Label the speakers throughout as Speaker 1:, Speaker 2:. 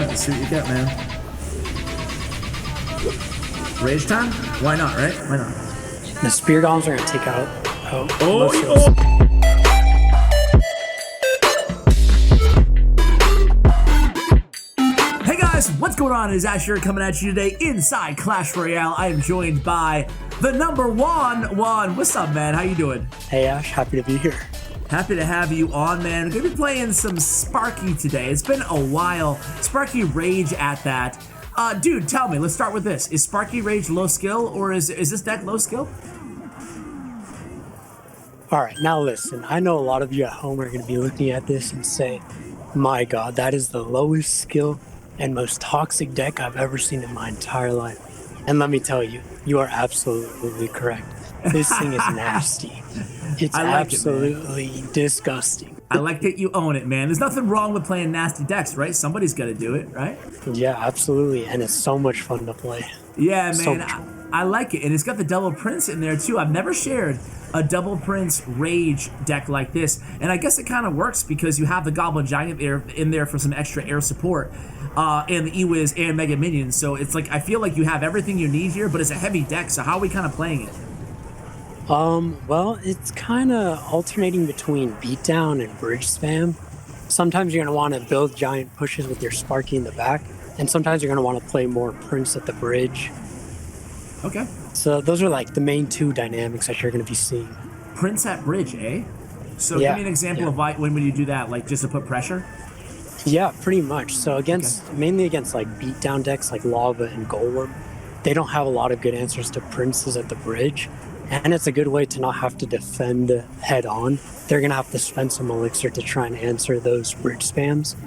Speaker 1: Let's see what you got, man. Rage time? Why not, right? Why not?
Speaker 2: The spear golems are going to take out...
Speaker 1: Hey guys, what's going on? It is Ash here coming at you today inside Clash Royale. I am joined by the number one. What's up, man? How you doing?
Speaker 2: Hey Ash, happy to be here.
Speaker 1: Happy to have you on, man. We're gonna be playing some Sparky today. It's been a while. Sparky Rage at that. Dude, tell me, let's start with this. Is Sparky Rage low skill, or is this deck low skill?
Speaker 2: Alright, now listen. I know a lot of you at home are going to be looking at this and say, my god, that is the lowest skill and most toxic deck I've ever seen in my entire life. And let me tell you, you are absolutely correct. This thing is nasty. It's absolutely disgusting.
Speaker 1: I like that you own it, man. There's nothing wrong with playing nasty decks, right? Somebody's got to do it, right?
Speaker 2: Yeah, absolutely. And it's so much fun to play.
Speaker 1: Yeah, man. I like it. And it's got the double prince in there, too. I've never shared a double prince Rage deck like this. And I guess it kind of works because you have the Goblin Giant in there for some extra air support. And the E-Wiz and Mega Minions. So it's like, I feel like you have everything you need here, but it's a heavy deck. So how are we kind of playing it?
Speaker 2: Well, it's kind of alternating between beatdown and bridge spam. Sometimes you're going to want to build giant pushes with your Sparky in the back, and sometimes you're going to want to play more Prince at the bridge.
Speaker 1: Okay.
Speaker 2: So those are like the main two dynamics that you're going to be seeing.
Speaker 1: Prince at bridge, eh? So give me an example of when would you do that, like just to put pressure?
Speaker 2: Yeah, pretty much. So mainly against like beatdown decks like Lava and Golem, they don't have a lot of good answers to Princes at the bridge. And it's a good way to not have to defend head on. They're going to have to spend some elixir to try and answer those bridge spams.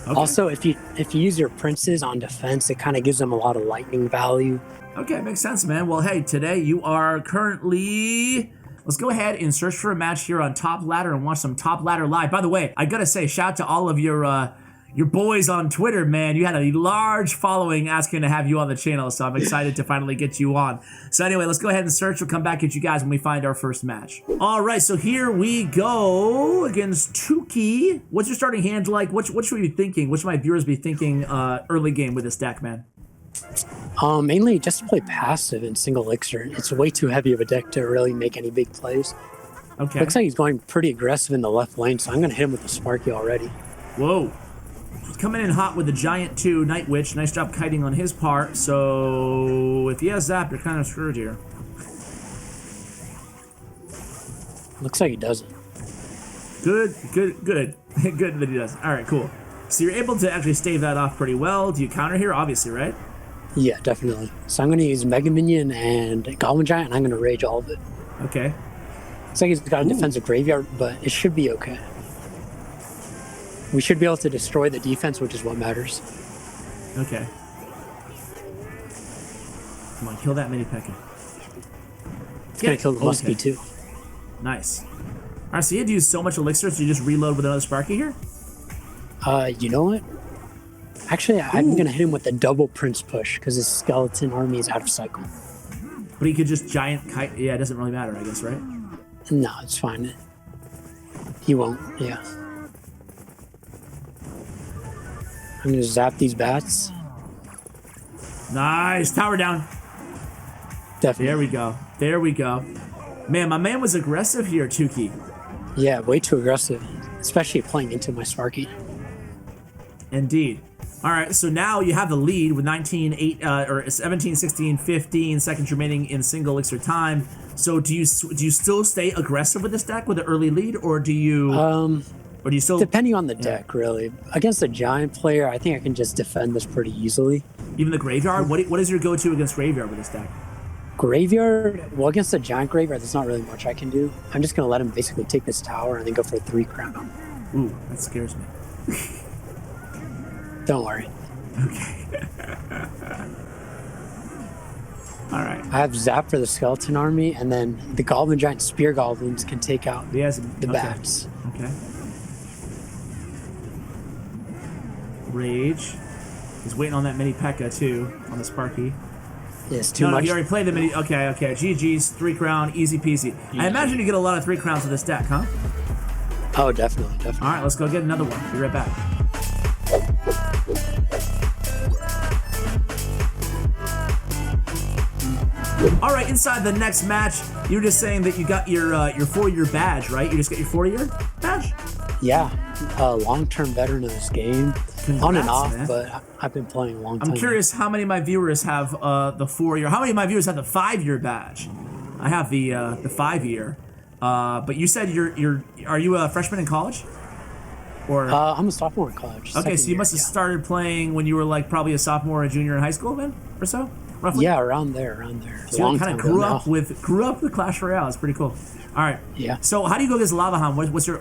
Speaker 2: Okay. Also, if you use your princes on defense, it kind of gives them a lot of lightning value.
Speaker 1: Okay, makes sense, man. Well, hey, today you are currently... Let's go ahead and search for a match here on Top Ladder and watch some Top Ladder live. By the way, I got to say, shout out to all of your boys on Twitter, man. You had a large following asking to have you on the channel, so I'm excited to finally get you on. So anyway, let's go ahead and search. We'll come back at you guys when we find our first match. All right, so here we go against Tuki. What's your starting hand like? What should we be thinking? What should my viewers be thinking early game with this deck, man?
Speaker 2: Mainly just to play passive and single elixir. It's way too heavy of a deck to really make any big plays.
Speaker 1: Okay.
Speaker 2: Looks like he's going pretty aggressive in the left lane, so I'm going to hit him with the Sparky already.
Speaker 1: Whoa. He's coming in hot with the Giant 2, Night Witch. Nice job kiting on his part. So if he has Zap, you're kind of screwed here.
Speaker 2: Looks like he doesn't.
Speaker 1: Good. Good that he doesn't. All right, cool. So you're able to actually stave that off pretty well. Do you counter here? Obviously, right?
Speaker 2: Yeah, definitely. So I'm going to use Mega Minion and Goblin Giant, and I'm going to Rage all of it.
Speaker 1: Okay.
Speaker 2: Looks like he's got a defensive graveyard, but it should be okay. We should be able to destroy the defense, which is what matters.
Speaker 1: Okay. Come on, kill that mini Pekka.
Speaker 2: It's going to kill the Muskie, too.
Speaker 1: Nice. All right, so you had to use so much elixir, so you just reload with another Sparky here?
Speaker 2: You know what? Actually, I'm going to hit him with the double Prince push, because his skeleton army is out of cycle.
Speaker 1: But he could just giant kite. Yeah, it doesn't really matter, I guess, right?
Speaker 2: No, it's fine. He won't, yeah. I'm going to zap these bats.
Speaker 1: Nice. Tower down.
Speaker 2: Definitely.
Speaker 1: There we go. Man, my man was aggressive here, Tuki.
Speaker 2: Yeah, way too aggressive. Especially playing into my Sparky.
Speaker 1: Indeed. All right, so now you have the lead with 17, 16, 15 seconds remaining in single elixir time. So do you still stay aggressive with this deck with the early lead, or do you... Or do you still...
Speaker 2: Depending on the deck, really. Against a giant player, I think I can just defend this pretty easily.
Speaker 1: Even the graveyard? What is your go-to against graveyard with this deck?
Speaker 2: Graveyard? Well, against a giant graveyard, there's not really much I can do. I'm just going to let him basically take this tower and then go for a 3 crown.
Speaker 1: Ooh, that scares me.
Speaker 2: Don't worry.
Speaker 1: Okay. All right.
Speaker 2: I have Zap for the skeleton army, and then the Goblin Giant Spear Goblins can take out the bats.
Speaker 1: Okay. Rage. He's waiting on that mini Pekka too, on the Sparky.
Speaker 2: Yes, too much.
Speaker 1: You already played the mini. Okay. GG's, 3 crown, easy peasy. I imagine you get a lot of 3 crowns with this deck, huh?
Speaker 2: Oh, definitely.
Speaker 1: All right, let's go get another one. Be right back. All right, inside the next match, you were just saying that you got your 4-year badge, right? You just got your 4-year badge?
Speaker 2: Yeah, long-term veteran of this game.
Speaker 1: Congrats,
Speaker 2: on and off,
Speaker 1: man.
Speaker 2: but I've been playing a long time.
Speaker 1: I'm curious how many of my viewers have the 4-year. How many of my viewers have the 5-year badge? I have the 5-year. But you said are you a freshman in college? Or
Speaker 2: I'm a sophomore in college.
Speaker 1: okay, so you must have started playing when you were like probably a sophomore or junior in high school then, or so, roughly.
Speaker 2: Yeah, around there.
Speaker 1: So you kind of grew up with Clash Royale. It's pretty cool. All right.
Speaker 2: Yeah.
Speaker 1: So how do you go against Lava Haln? What's your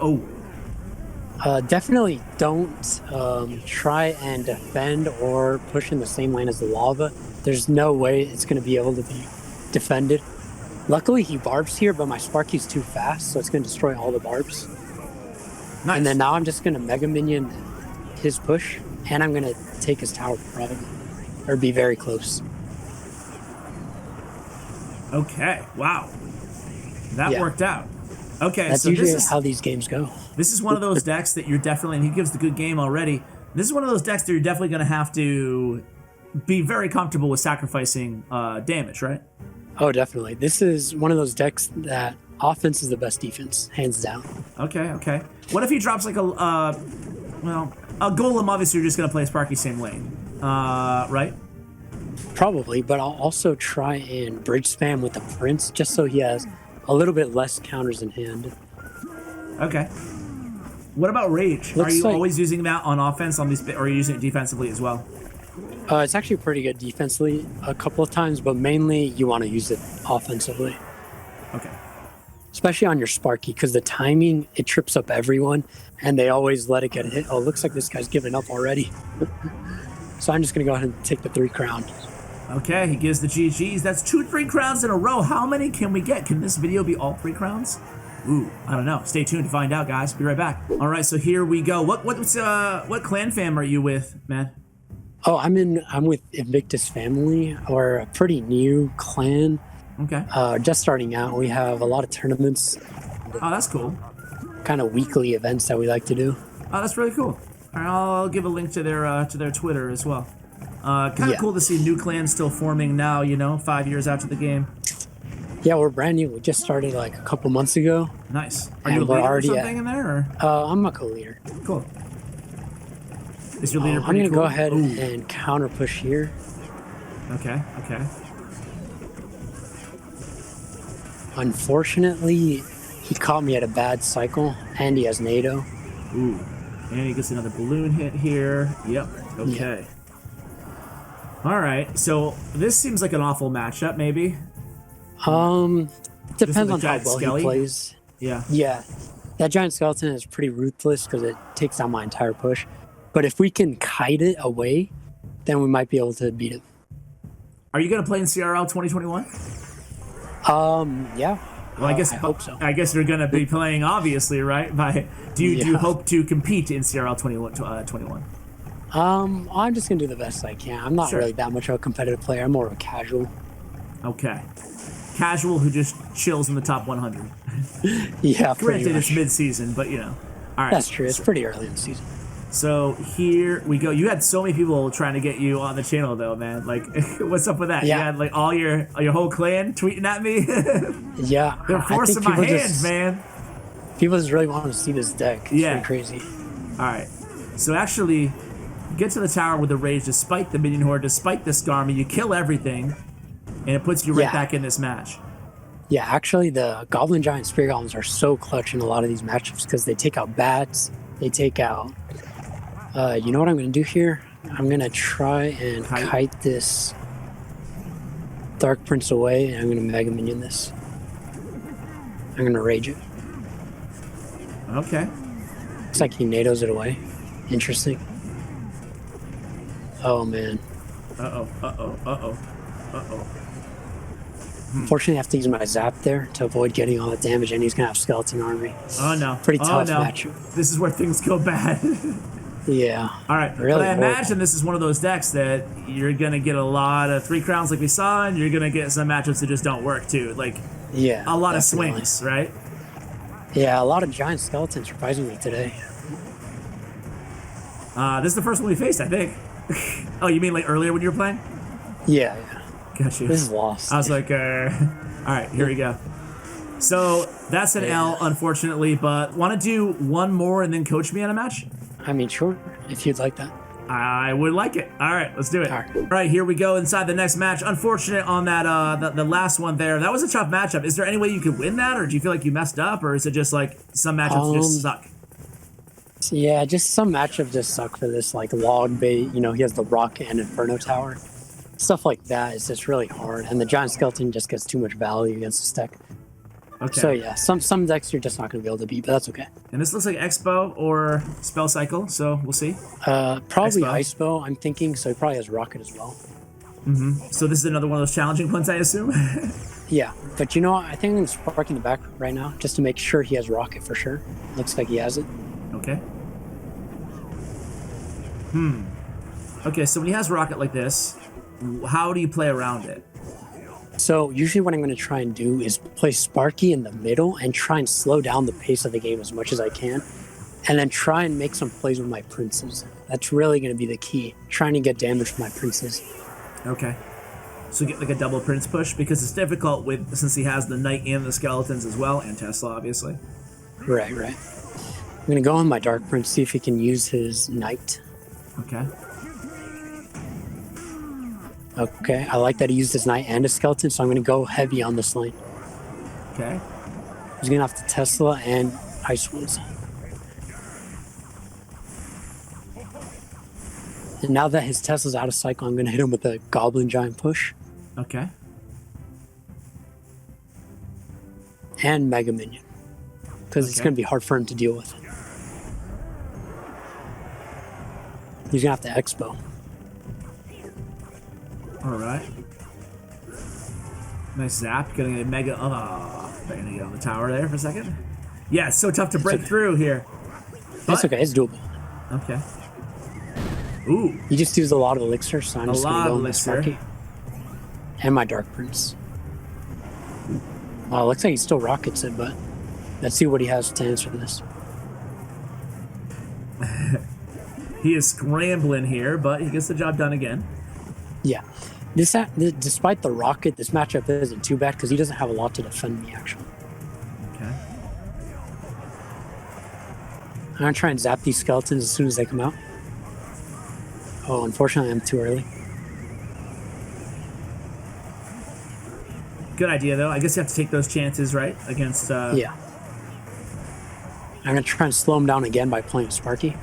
Speaker 2: Definitely don't try and defend or push in the same lane as the lava. There's no way it's going to be able to be defended. Luckily, he barbs here, but my Sparky's too fast, so it's going to destroy all the barbs.
Speaker 1: Nice.
Speaker 2: And then now I'm just going to Mega Minion his push, and I'm going to take his tower probably, or be very close.
Speaker 1: Okay. Wow. That worked out. Okay.
Speaker 2: That's
Speaker 1: so
Speaker 2: usually
Speaker 1: this is
Speaker 2: how these games go.
Speaker 1: This is one of those decks that you're definitely, and he gives the good game already. This is one of those decks that you're definitely going to have to be very comfortable with sacrificing damage, right?
Speaker 2: Oh, definitely. This is one of those decks that offense is the best defense, hands down.
Speaker 1: Okay. What if he drops like a golem? Obviously, you're just going to play Sparky same lane, right?
Speaker 2: Probably, but I'll also try and bridge spam with the Prince just so he has a little bit less counters in hand.
Speaker 1: Okay. What about Rage? Are you always using that on offense on these, or are you using it defensively as well?
Speaker 2: It's actually pretty good defensively a couple of times, but mainly you want to use it offensively.
Speaker 1: Okay.
Speaker 2: Especially on your Sparky, because the timing, it trips up everyone, and they always let it get hit. Oh, it looks like this guy's giving up already. So I'm just going to go ahead and take the 3 crowns.
Speaker 1: Okay, he gives the GGs. That's 2 3 crowns in a row. How many can we get? Can this video be all 3 crowns? Ooh, I don't know. Stay tuned to find out, guys. Be right back. All right, so here we go. What clan fam are you with, man?
Speaker 2: Oh, I'm with Invictus Family, or a pretty new clan.
Speaker 1: Okay.
Speaker 2: Just starting out. We have a lot of tournaments.
Speaker 1: Oh, that's cool.
Speaker 2: Kind of weekly events that we like to do.
Speaker 1: Oh, that's really cool. All right, I'll give a link to their Twitter as well. Kind of cool to see new clans still forming now, 5 years after the game.
Speaker 2: Yeah, we're brand new. We just started like a couple months ago.
Speaker 1: Nice. Are you a leader or something in there? Or?
Speaker 2: I'm a co-leader.
Speaker 1: Cool. Is your leader
Speaker 2: I'm going to
Speaker 1: cool?
Speaker 2: go ahead and counter push here.
Speaker 1: Okay.
Speaker 2: Unfortunately, he caught me at a bad cycle, and he has NATO.
Speaker 1: Ooh. And he gets another balloon hit here. Yep. Okay. Yeah. All right. So this seems like an awful matchup, maybe.
Speaker 2: Depends on how well he plays.
Speaker 1: Yeah.
Speaker 2: Yeah. That giant skeleton is pretty ruthless because it takes down my entire push. But if we can kite it away, then we might be able to beat him.
Speaker 1: Are you going to play in CRL 2021?
Speaker 2: Yeah.
Speaker 1: Well, I hope so. I guess you're going to be playing, obviously, right? Do you hope to compete in CRL 21?
Speaker 2: I'm just going to do the best I can. I'm not really that much of a competitive player. I'm more of a casual.
Speaker 1: Okay. Casual who just chills in the top 100.
Speaker 2: Yeah,
Speaker 1: granted, it's mid-season, but All right.
Speaker 2: That's true. It's pretty early in the season.
Speaker 1: So here we go. You had so many people trying to get you on the channel, though, man. Like, what's up with that?
Speaker 2: Yeah.
Speaker 1: You had like all your whole clan tweeting at me.
Speaker 2: Yeah,
Speaker 1: they're forcing my hands, man.
Speaker 2: People just really want to see this deck. It's pretty crazy.
Speaker 1: All right. So actually, get to the tower with the rage, despite the minion horde, despite the Skarmy. You kill everything, and it puts you right back in this match.
Speaker 2: Yeah, actually, the Goblin Giant Spear Goblins are so clutch in a lot of these matchups because they take out bats. They take out. You know what I'm going to do here? I'm going to try and kite this Dark Prince away, and I'm going to Mega Minion this. I'm going to rage it.
Speaker 1: Okay.
Speaker 2: Looks like he NATOs it away. Interesting. Oh, man.
Speaker 1: Uh-oh.
Speaker 2: Unfortunately, I have to use my zap there to avoid getting all the damage, and he's going to have Skeleton Army.
Speaker 1: Oh, no.
Speaker 2: Pretty tough matchup.
Speaker 1: This is where things go bad.
Speaker 2: Yeah.
Speaker 1: All right. Really, I imagine this is one of those decks that you're going to get a lot of 3 crowns like we saw, and you're going to get some matchups that just don't work, too. Like, a lot of swings, right?
Speaker 2: Yeah, a lot of giant skeletons, surprisingly, today.
Speaker 1: This is the first one we faced, I think. Oh, you mean like earlier when you were playing?
Speaker 2: Yeah.
Speaker 1: Got you.
Speaker 2: This is lost.
Speaker 1: I was like, all right, here we go. So that's an L, unfortunately, but want to do one more and then coach me on a match?
Speaker 2: I mean, sure, if you'd like that.
Speaker 1: I would like it. All right, let's do it.
Speaker 2: All right.
Speaker 1: All right, here we go inside the next match. Unfortunate on that the last one there. That was a tough matchup. Is there any way you could win that, or do you feel like you messed up, or is it just like some matchups just suck?
Speaker 2: Yeah, just some matchups just suck for this, like log bait. You know, he has the rock and inferno tower. Stuff like that is just really hard, and the giant skeleton just gets too much value against this deck.
Speaker 1: Okay.
Speaker 2: So yeah, some decks you're just not going to be able to beat, but that's okay.
Speaker 1: And this looks like Expo or Spell Cycle, so we'll see.
Speaker 2: Probably Icebow, I'm thinking, so he probably has Rocket as well.
Speaker 1: So this is another one of those challenging ones, I assume?
Speaker 2: Yeah, but you know what? I think I'm going to Spark in the back right now, just to make sure he has Rocket for sure. Looks like he has it.
Speaker 1: Okay. Okay, so when he has Rocket like this, how do you play around it?
Speaker 2: So usually what I'm going to try and do is play Sparky in the middle and try and slow down the pace of the game as much as I can. And then try and make some plays with my princes. That's really going to be the key. Trying to get damage from my princes.
Speaker 1: Okay. So get like a double prince push, because it's difficult since he has the knight and the skeletons as well, and Tesla, obviously.
Speaker 2: Right. I'm going to go on my dark prince, see if he can use his knight.
Speaker 1: Okay.
Speaker 2: Okay, I like that he used his knight and his skeleton, so I'm going to go heavy on this lane.
Speaker 1: Okay.
Speaker 2: He's going to have to Tesla and Ice Winds. And now that his Tesla's out of cycle, I'm going to hit him with a Goblin Giant push.
Speaker 1: Okay.
Speaker 2: And Mega Minion. Because it's going to be hard for him to deal with. He's going to have to Expo.
Speaker 1: All right. Nice zap. Getting a mega. Oh, they're gonna get on the tower there for a second. Yeah, it's so tough to break through here.
Speaker 2: That's okay. It's doable.
Speaker 1: Okay. Ooh.
Speaker 2: He just used a lot of elixir, so I'm just going to go with my
Speaker 1: elixir.
Speaker 2: Sparky. And my Dark Prince. Oh, it looks like he still rockets it, but let's see what he has to answer this.
Speaker 1: He is scrambling here, but he gets the job done again.
Speaker 2: Yeah. Despite the rocket, this matchup isn't too bad because he doesn't have a lot to defend me, actually.
Speaker 1: Okay.
Speaker 2: I'm going to try and zap these skeletons as soon as they come out. Oh, unfortunately, I'm too early.
Speaker 1: Good idea, though. I guess you have to take those chances, right? Against...
Speaker 2: Yeah. I'm going to try and slow him down again by playing Sparky.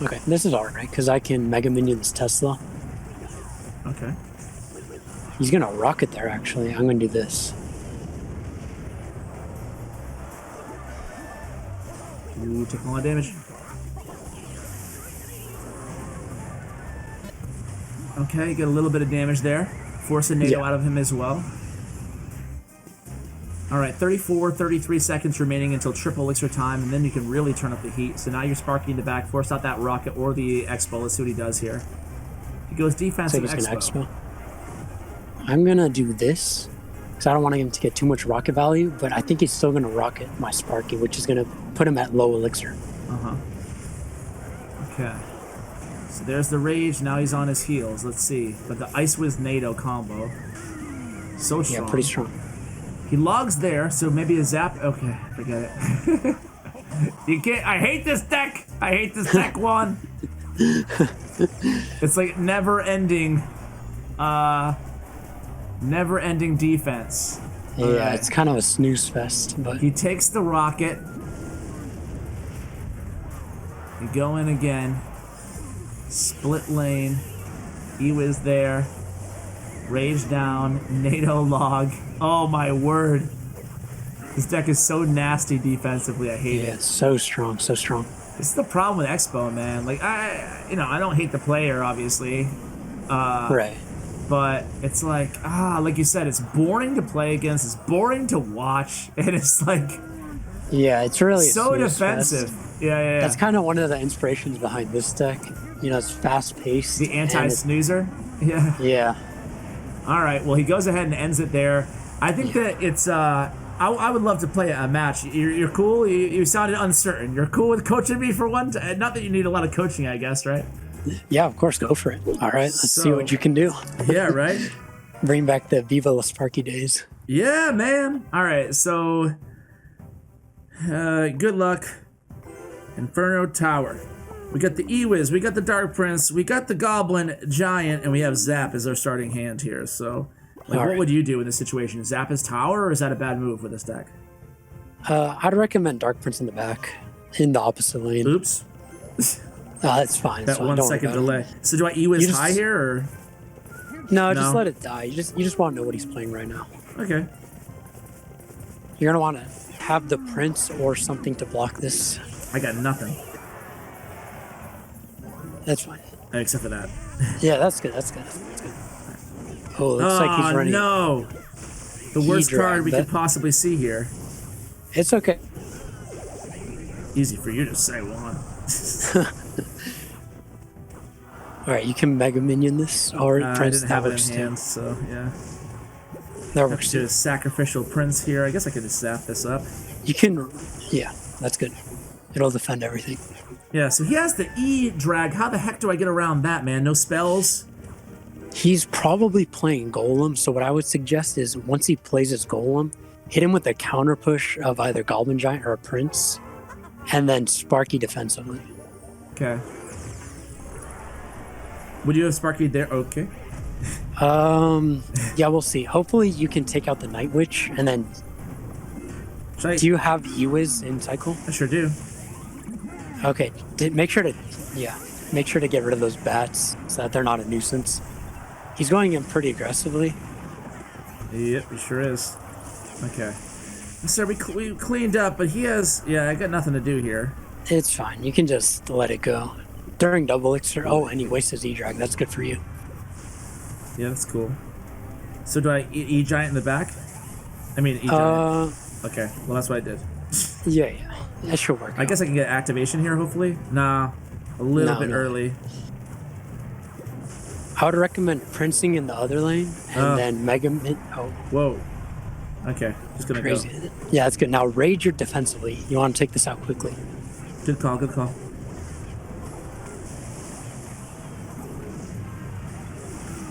Speaker 2: Okay, this is alright, because I can Mega Minion this Tesla.
Speaker 1: Okay.
Speaker 2: He's going to rocket there, actually. I'm going to do this.
Speaker 1: Ooh, took a lot of damage. Okay, get a little bit of damage there. Force a NATO out of him as well. All right, 33 seconds remaining until triple elixir time, and then you can really turn up the heat. So now you're Sparky in the back, force out that rocket or the Expo. Let's see what he does here. He goes defensive Expo.
Speaker 2: I'm going to do this, because I don't want him to get too much rocket value, but I think he's still going to rocket my Sparky, which is going to put him at low elixir.
Speaker 1: Okay. So there's the rage, now he's on his heels. Let's see. But the Ice Wiz NATO combo. So strong.
Speaker 2: Yeah, pretty strong.
Speaker 1: He logs there, so maybe a zap. Okay, forget it. You can't. I hate this deck. I hate this deck one. It's like never-ending defense.
Speaker 2: Yeah, It's kind of a snooze fest, but
Speaker 1: he takes the rocket. You go in again. Split lane. E-Wiz there. Rage down. NATO log. Oh my word. This deck is so nasty defensively. I hate it.
Speaker 2: Yeah, so strong, so strong.
Speaker 1: This is the problem with Expo, man. Like I don't hate the player, obviously.
Speaker 2: Right.
Speaker 1: But it's like you said, it's boring to play against. It's boring to watch, and it's like
Speaker 2: Yeah, it's really
Speaker 1: so defensive.
Speaker 2: Fest.
Speaker 1: Yeah.
Speaker 2: That's kind of one of the inspirations behind this deck. You know, it's fast paced.
Speaker 1: The anti-snoozer. Yeah.
Speaker 2: Yeah.
Speaker 1: All right. Well, he goes ahead and ends it there. I think that it's I would love to play a match. You're cool. You sounded uncertain. You're cool with coaching me for one. Not that you need a lot of coaching, I guess, right?
Speaker 2: Yeah, of course, go for it. All right, let's see what you can do.
Speaker 1: Yeah, right.
Speaker 2: Bring back the Viva La Sparky days.
Speaker 1: Yeah, man. All right, so good luck. Inferno Tower. We got the Ewiz, we got the Dark Prince, we got the Goblin Giant, and we have Zap as our starting hand here. So, like, what would you do in this situation? Zap his tower, or is that a bad move with this deck?
Speaker 2: I'd recommend Dark Prince in the back, in the opposite lane.
Speaker 1: Oops.
Speaker 2: That's fine.
Speaker 1: That 1 second delay. So do I Ewiz high here, or?
Speaker 2: No, just let it die. You just want to know what he's playing right now.
Speaker 1: Okay.
Speaker 2: You're gonna want to have the Prince or something to block this.
Speaker 1: I got nothing.
Speaker 2: That's fine.
Speaker 1: Except for that.
Speaker 2: Yeah, that's good. That's good. Oh, looks like he's running.
Speaker 1: No! The worst card we could possibly see here.
Speaker 2: It's okay.
Speaker 1: Easy for you to say, Juan.
Speaker 2: All right, you can Mega Minion this or Prince.
Speaker 1: I didn't have it in hand, so yeah.
Speaker 2: That works too.
Speaker 1: Sacrificial Prince here. I guess I could just zap this up.
Speaker 2: You can, yeah, that's good. It'll defend everything.
Speaker 1: Yeah, so he has the E drag. How the heck do I get around that, man? No spells?
Speaker 2: He's probably playing Golem, so what I would suggest is once he plays his Golem, hit him with a counter push of either Goblin Giant or a Prince, and then Sparky defensively.
Speaker 1: Okay. Would you have Sparky there? Okay.
Speaker 2: Yeah, we'll see. Hopefully you can take out the Night Witch, and then... Do you have Ewiz in Cycle?
Speaker 1: I sure do.
Speaker 2: Okay, make sure to get rid of those bats so that they're not a nuisance. He's going in pretty aggressively.
Speaker 1: Yep, he sure is. Okay. So we cleaned up, but he has... Yeah, I got nothing to do here.
Speaker 2: It's fine. You can just let it go. During double elixir... Oh, and he wastes his E-Drag. That's good for you.
Speaker 1: Yeah, that's cool. So do I E-Giant in the back? I mean, E-Giant. Okay, well, that's what I did.
Speaker 2: Yeah. That should work.
Speaker 1: I guess I can get activation here, hopefully. Nah, a little bit early.
Speaker 2: I would recommend Princing in the other lane and then Mega Mid. Oh.
Speaker 1: Whoa. Okay, just gonna go.
Speaker 2: Yeah, that's good. Now rage your defensively. You want to take this out quickly.
Speaker 1: Good call, good call.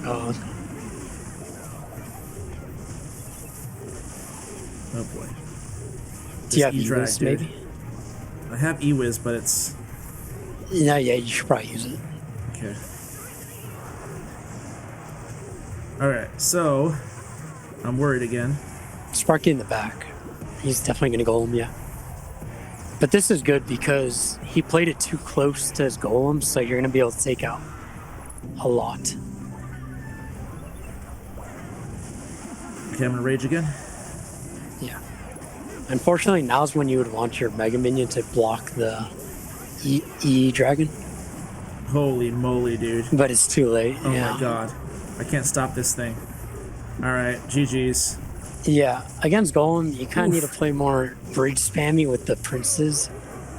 Speaker 2: Oh
Speaker 1: boy.
Speaker 2: Do you have E-Wiz, maybe?
Speaker 1: I have E-Wiz, but it's...
Speaker 2: Yeah, you should probably use it.
Speaker 1: Okay. Alright, so... I'm worried again.
Speaker 2: Sparky in the back. He's definitely going to Golem, yeah. But this is good because he played it too close to his Golem, so you're going to be able to take out a lot.
Speaker 1: Okay, I'm going to rage again.
Speaker 2: Yeah. Unfortunately, now's when you would want your Mega Minion to block the E-Dragon.
Speaker 1: Holy moly, dude.
Speaker 2: But it's too late.
Speaker 1: Oh my god. I can't stop this thing. Alright, GG's.
Speaker 2: Yeah, against Golem, you kind of need to play more bridge spammy with the princes.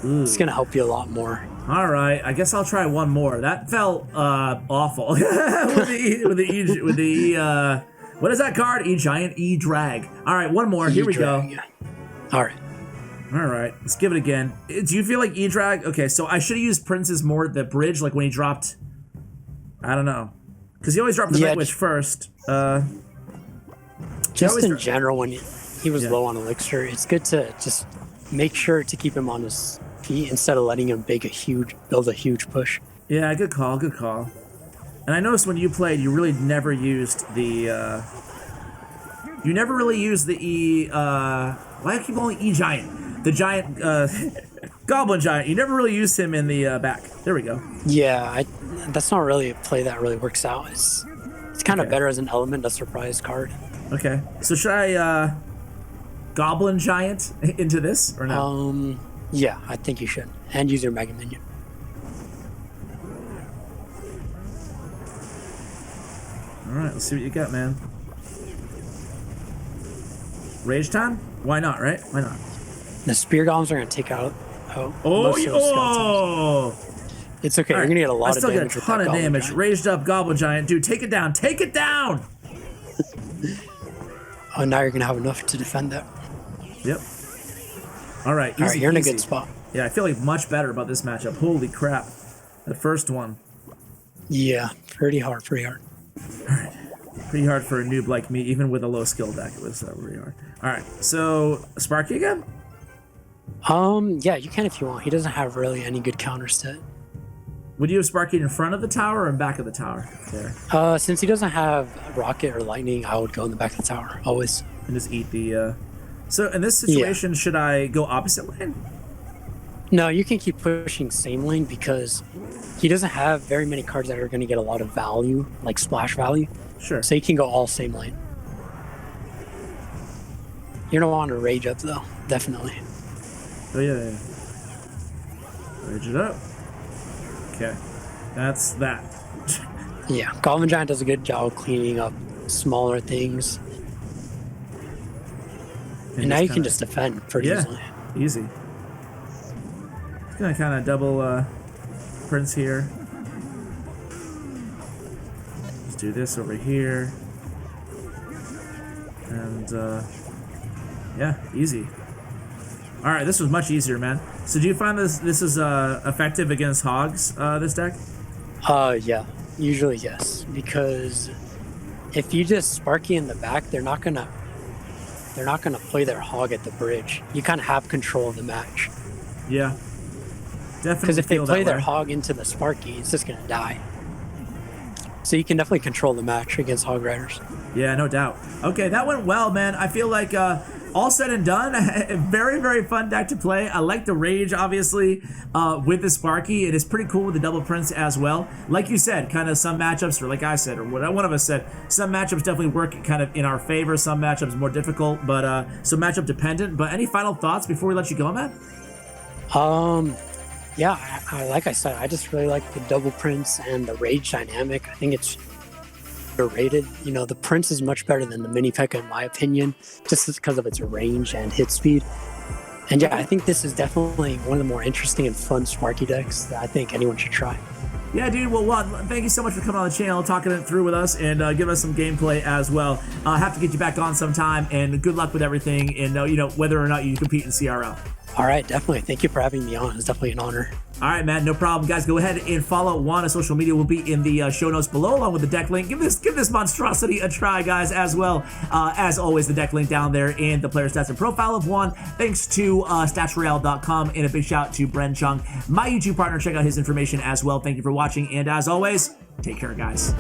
Speaker 2: It's going to help you a lot more.
Speaker 1: Alright, I guess I'll try one more. That felt awful. with the what is that card? E-Giant, E-Drag. Alright, one more. Here we go.
Speaker 2: Yeah. Alright.
Speaker 1: Alright, let's give it again. Do you feel like E-Drag? Okay, so I should have used Prince's more at the bridge, like when he dropped... I don't know. Because he always dropped the Night Witch first.
Speaker 2: Just in general, when he was low on elixir, it's good to just make sure to keep him on his feet instead of letting him build a huge push. Yeah,
Speaker 1: good call, good call. And I noticed when you played, you really never used the... you never really used the E... why do I keep calling E-Giant? The giant... Goblin Giant. You never really used him in the back. There we go.
Speaker 2: Yeah, that's not really a play that really works out. It's kind of better as an element, a surprise card.
Speaker 1: Okay. So should I Goblin Giant into this or no?
Speaker 2: Yeah, I think you should. And use your Mega Minion.
Speaker 1: Alright, let's see what you got, man. Rage time? Why not, right? Why not?
Speaker 2: The Spear Golems are going to take out most of those skeletons. It's okay. You're going to get a lot of damage.
Speaker 1: I still get a ton of damage. Giant. Raged up Goblin Giant. Dude, take it down. Take it down!
Speaker 2: Oh, now you're going to have enough to defend that.
Speaker 1: Yep. All right, easy.
Speaker 2: All right, you're in a
Speaker 1: easy.
Speaker 2: good spot.
Speaker 1: Yeah, I feel like much better about this matchup. Holy crap. The first one.
Speaker 2: Yeah, pretty hard, pretty hard.
Speaker 1: All right. Pretty hard for a noob like me, even with a low skill deck. It was really hard. All right, so Sparky again?
Speaker 2: Yeah, you can if you want. He doesn't have really any good counters to it.
Speaker 1: Would you have Sparky in front of the tower or in back of the tower? There.
Speaker 2: Since he doesn't have rocket or lightning, I would go in the back of the tower, always.
Speaker 1: And just eat the... So in this situation, should I go opposite lane?
Speaker 2: No, you can keep pushing same lane because he doesn't have very many cards that are going to get a lot of value, like splash value.
Speaker 1: Sure.
Speaker 2: So you can go all same lane. You don't want to rage up though, definitely.
Speaker 1: Oh yeah. Rage it up. Okay, that's that.
Speaker 2: Yeah, Goblin Giant does a good job of cleaning up smaller things. And now you can just defend pretty easily.
Speaker 1: Easy. Just gonna kind of double Prince here. Let's do this over here. And yeah, easy. All right, this was much easier, man. So do you find this is effective against hogs, this deck?
Speaker 2: Yeah, usually yes, because if you just Sparky in the back, they're not gonna play their hog at the bridge. You kind of have control of the match.
Speaker 1: Yeah, definitely.
Speaker 2: Because if they play their hog into the Sparky, it's just gonna die. So you can definitely control the match against hog riders.
Speaker 1: Yeah, no doubt. Okay, that went well, man. I feel like all said and done, very, very fun deck to play. I like the rage, obviously, with the Sparky. It is pretty cool with the double Prince as well. Like you said, kind of some matchups, or like I said, or what one of us said, some matchups definitely work kind of in our favor. Some matchups more difficult, but so matchup dependent. But any final thoughts before we let you go, man?
Speaker 2: Yeah, like I said, I just really like the double Prince and the rage dynamic. I think it's underrated. You know, the Prince is much better than the Mini P.E.K.K.A in my opinion, just because of its range and hit speed. And yeah, I think this is definitely one of the more interesting and fun Sparky decks that I think anyone should try.
Speaker 1: Yeah, dude. Well, thank you so much for coming on the channel, talking it through with us, and give us some gameplay as well. I'll have to get you back on sometime, and good luck with everything, and you know, whether or not you compete in CRL.
Speaker 2: All right, definitely. Thank you for having me on. It's definitely an honor.
Speaker 1: All right, man, no problem. Guys, go ahead and follow Juan on social media. Will be in the show notes below, along with the deck link. Give this monstrosity a try, guys, as well. As always, the deck link down there and the player stats and profile of Juan. Thanks to StatsRoyale.com, and a big shout out to Bren Chong, my YouTube partner. Check out his information as well. Thank you for watching, and as always, take care, guys.